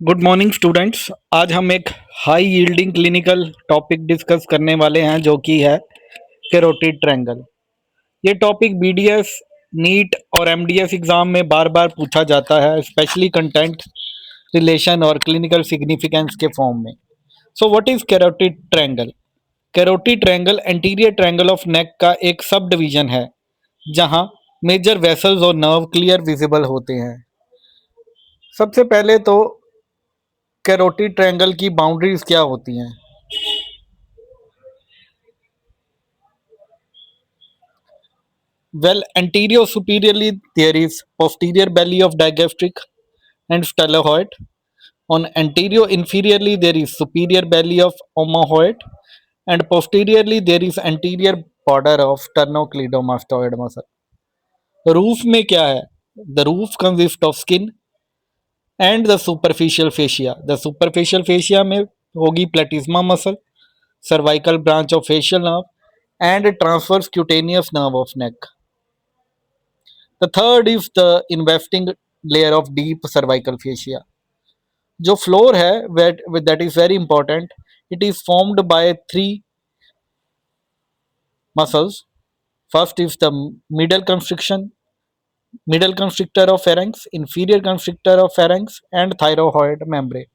Good morning students. आज हम एक high yielding clinical topic discuss करने वाले हैं जो कि है कैरोटिड ट्रायंगल। ये टॉपिक बीडीएस, नीट और एमडीएस एग्जाम में बार बार पूछा जाता है, स्पेशली कंटेंट, रिलेशन और क्लिनिकल सिग्निफिकेंस के फॉर्म में। So what is carotid triangle? Carotid triangle anterior triangle of neck का एक सब डिवीजन है जहां मेजर वेसल्स और नर्व क्लियर विजिबल होते हैं। सबसे पहले तो कैरोटिड ट्रायंगल की बाउंड्रीज क्या होती हैं? Well, anterior superiorly there is posterior belly of digastric and styloid. On anterior inferiorly there is superior belly of omohyoid, and posteriorly there is anterior border of sternocleidomastoid muscle. Roof में क्या है? The roof consists of skin and the superficial fascia. The superficial fascia में होगी platysma muscle, cervical branch of facial nerve, and transverse cutaneous nerve of neck. The third is the investing layer of deep cervical fascia. जो floor है that is very important. It is formed by three muscles. First is the middle constrictor of pharynx, inferior constrictor of pharynx, and thyroid membrane.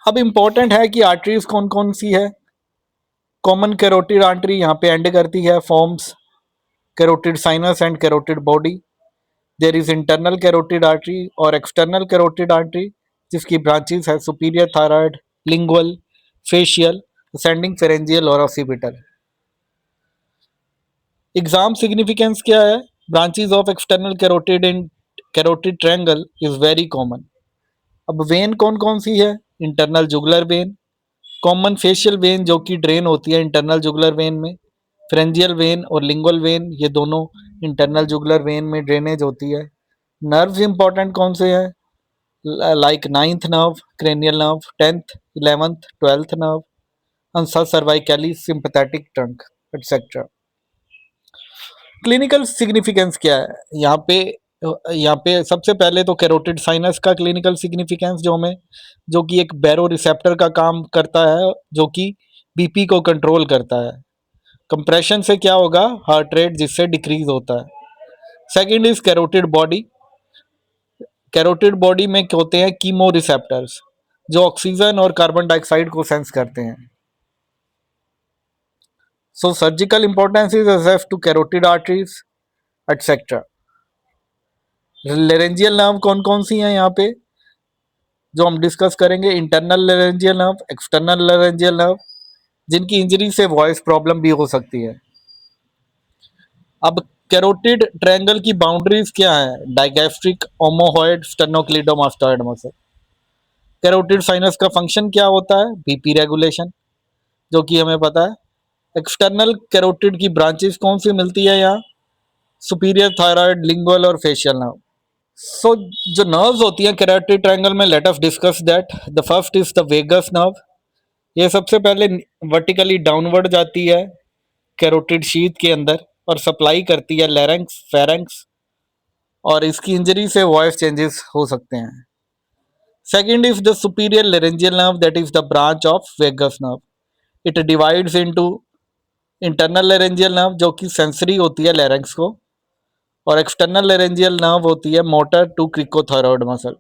अब important है कि arteries कौन कौन सी है। Common carotid artery यहाँ पे एंड करती है, forms carotid sinus and carotid body. There is internal carotid artery और एक्सटर्नल कैरोटिड आर्टरी जिसकी ब्रांचेस है superior thyroid, lingual, facial, ascending pharyngeal और ऑसिपिटल। एग्जाम सिग्निफिकेंस क्या है? Branches of external carotid in carotid triangle is very common. अब vein कौन कौन सी है? Internal jugular vein, common facial vein जो कि ड्रेन होती है इंटरनल जुगुलर वेन में, फ्रेंजियल वेन और लिंगुअल वेन ये दोनों इंटरनल जुगुलर वेन में ड्रेनेज होती है। नर्व्स इंपॉर्टेंट कौन से हैं? Like ninth nerve, cranial nerve, 10th, 11th, 12th nerve, ansa cervicalis, sympathetic trunk etcetera. Clinical significance क्या है यहाँ पे सबसे पहले तो कैरोटिड साइनस का क्लिनिकल सिग्निफिकेंस जो कि एक बैरो रिसेप्टर का काम करता है जो कि बीपी को कंट्रोल करता है। कंप्रेशन से क्या होगा? हार्ट रेट जिससे डिक्रीज होता है। Second is carotid body. Carotid body में होते हैं कीमो रिसेप्टर्स जो ऑक्सीजन और कार्बन डाइऑक्साइड को सेंस करते हैं। So surgical importance is assessed to carotid arteries etcetera. Laryngeal nerve कौन कौन सी हैं यहाँ पे जो हम डिस्कस करेंगे? Internal laryngeal nerve, external laryngeal nerve, जिनकी इंजरी से वॉइस प्रॉब्लम भी हो सकती है। अब कैरोटिड ट्रायंगल की बाउंड्रीज क्या है? Digastric, omohyoid, sternocleidomastoid muscle. Carotid sinus का फंक्शन क्या होता है? बीपी रेगुलेशन, जो कि हमें पता है। एक्सटर्नल कैरोटिड की ब्रांचेस कौन सी मिलती है यहाँ? सुपीरियर थायराइड, लिंगुअल और फेशियल नर्व। सो जो नर्व्स होती हैं कैरोटिड ट्रायंगल में, let us discuss that. The first is the vagus nerve. ये सबसे पहले वर्टिकली डाउनवर्ड जाती है कैरोटिड शीथ के अंदर और सप्लाई करती है लैरिंक्स, फेरिंक्स, और इसकी इंजरी से वॉइस चेंजेस हो सकते हैं। Second is the superior laryngeal nerve, that is the branch of vagus nerve. It divides into internal laryngeal nerve जो कि सेंसरी होती है लैरिंक्स को, और एक्सटर्नल लेरेंजियल नर्व होती है मोटर टू क्रिकोथायरॉइड मसल,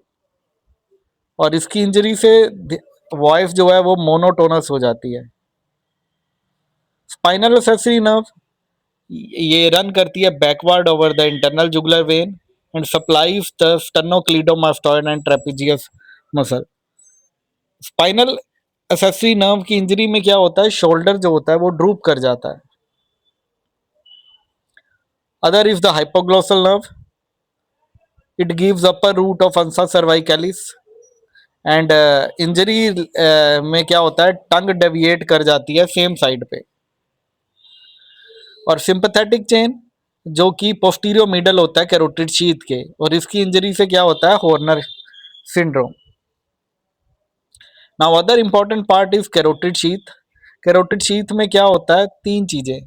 और इसकी इंजरी से वॉइस जो है वो मोनोटोनस हो जाती है। स्पाइनल एक्सेसरी नर्व ये रन करती है backward over the internal jugular vein and supplies the sternocleidomastoid and trapezius muscle. Spinal accessory nerve की इंजरी में क्या होता है? शोल्डर जो होता है वो ड्रूप कर जाता है। Other is the hypoglossal nerve. It gives upper root of ansa cervicalis and injury में क्या होता है? टंग डेविएट कर जाती है सेम साइड पे। और सिंपैथेटिक चेन जो कि पोस्टीरियो मिडल होता है कैरोटिड शीथ के, और इसकी इंजरी से क्या होता है? Horner syndrome. Now other important part is carotid sheath. Carotid sheath में क्या होता है? तीन चीजें।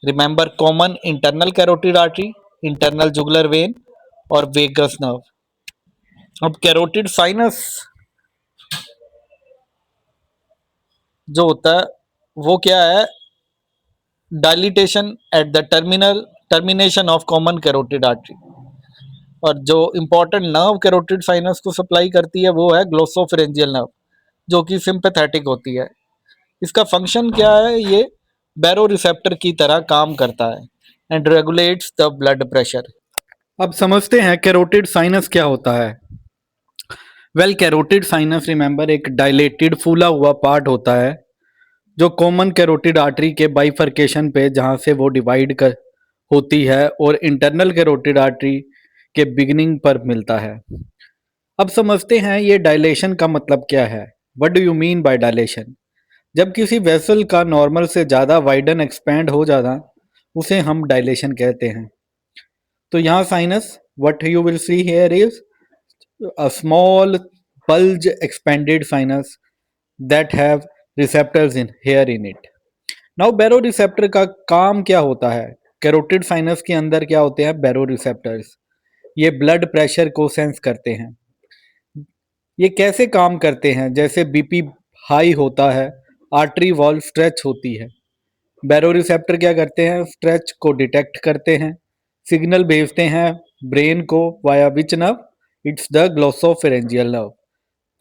Remember, common internal carotid artery, internal jugular when और वेगस नर्व। अब कैरोटिड साइनस जो होता है वो क्या है, dilatation at the termination of common carotid artery. और जो इंपॉर्टेंट नर्व कैरोटिड साइनस को सप्लाई करती है वो है ग्लोसोफेरेंजियल नर्व, जो कि सिंपैथेटिक होती है। इसका फंक्शन क्या है, ये बैरो रिसेप्टर की तरह काम करता है and regulates the blood pressure. अब समझते हैं कैरोटिड साइनस क्या होता है। वेल, कैरोटिड साइनस रिमेंबर एक डायलेटेड फूला हुआ पार्ट होता है जो कॉमन कैरोटिड आर्टरी के बाइफर्केशन पे जहाँ से वो डिवाइड कर होती है और इंटरनल कैरोटिड आर्टरी के बिगिनिंग पर मिलता है। अब समझते हैं ये डायलेशन का मतलब क्या है। What do you mean by dilation? जब किसी वेसल का नॉर्मल से ज़्यादा वाइडन एक्सपैंड हो जाना उसे हम डायलेशन कहते हैं। तो यहाँ sinus, what you will see here is a small bulge expanded sinus that have receptors in here in it. Now baroreceptor का काम क्या होता है? कैरोटिड साइनस के अंदर क्या होते हैं? बैरोरिसेप्टर्स। ये ब्लड प्रेशर को सेंस करते हैं। ये कैसे काम करते हैं? जैसे बीपी हाई होता है, आर्टरी वॉल स्ट्रेच होती है, बैरोरिसेप्टर क्या करते हैं? स्ट्रेच को डिटेक्ट करते हैं, सिग्नल भेजते हैं ब्रेन को via which nerve? It's the glossopharyngeal nerve.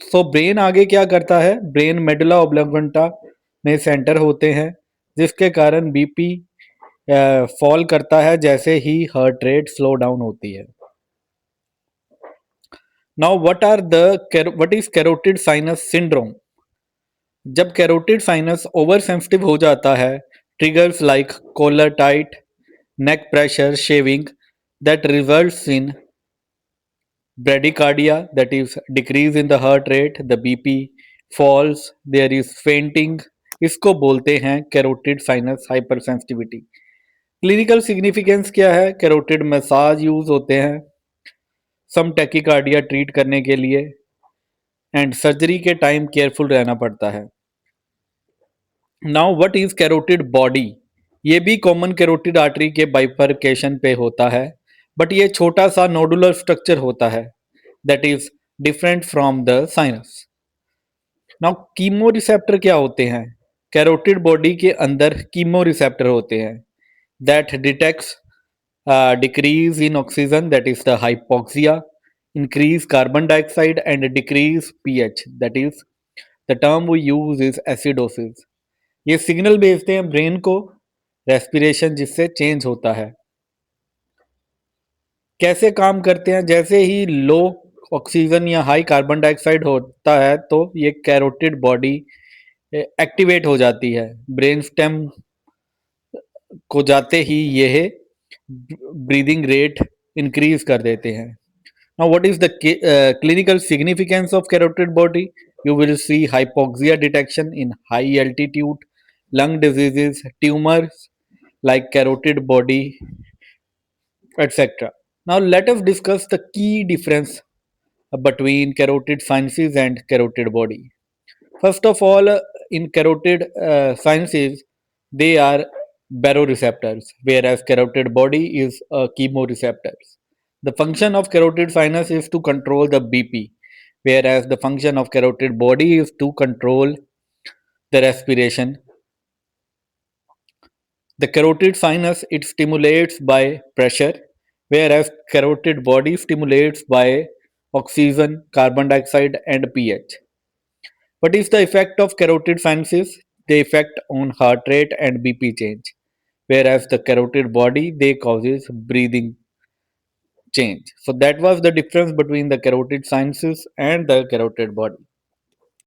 So brain आगे क्या करता है? ब्रेन मेडुला ऑब्लिंगुएटा में सेंटर होते हैं जिसके कारण बीपी फॉल करता है जैसे ही हार्ट रेट स्लो डाउन होती है। Now what is carotid sinus syndrome? जब कैरोटिड साइनस ओवर सेंसिटिव हो जाता है, triggers like collar tight, neck pressure, shaving, that results in bradycardia, that is decrease in the heart rate, the BP falls, there is fainting। इसको बोलते हैं carotid sinus hypersensitivity. Clinical significance क्या है? Carotid massage use होते हैं सम tachycardia treat करने के लिए एंड सर्जरी के टाइम केयरफुल रहना पड़ता है। Now what is carotid body? ये भी कॉमन कैरोटिड आर्टरी के बाइफर्केशन पे होता है, बट ये छोटा सा नोडुलर स्ट्रक्चर होता है that is different from the sinus. Now chemo receptor क्या होते हैं? कैरोटिड बॉडी के अंदर कीमो रिसेप्टर होते हैं that detects decrease in oxygen, that is the hypoxia, increase carbon dioxide and decrease pH, that is the term we use is acidosis। ये signal भेजते हैं ब्रेन को रेस्पिरेशन जिससे चेंज होता है। कैसे काम करते हैं? जैसे ही लो ऑक्सीजन या हाई कार्बन डाइऑक्साइड होता है तो ये कैरोटिड बॉडी एक्टिवेट हो जाती है, ब्रेन स्टेम को जाते ही यह ब्रीदिंग रेट इंक्रीज कर देते हैं। Now, what is the clinical significance of carotid body? You will see hypoxia detection in high altitude, lung diseases, tumors like carotid body, etc. Now, let us discuss the key difference between carotid sinuses and carotid body. First of all, in carotid sinuses, they are baroreceptors, whereas carotid body is chemoreceptors. The function of carotid sinus is to control the BP, whereas the function of carotid body is to control the respiration. The carotid sinus it stimulates by pressure, whereas carotid body stimulates by oxygen, carbon dioxide, and pH. What is the effect of carotid sinuses? The effect on heart rate and BP change, whereas the carotid body they causes breathing change. So that was the difference between the carotid sinuses and the carotid body.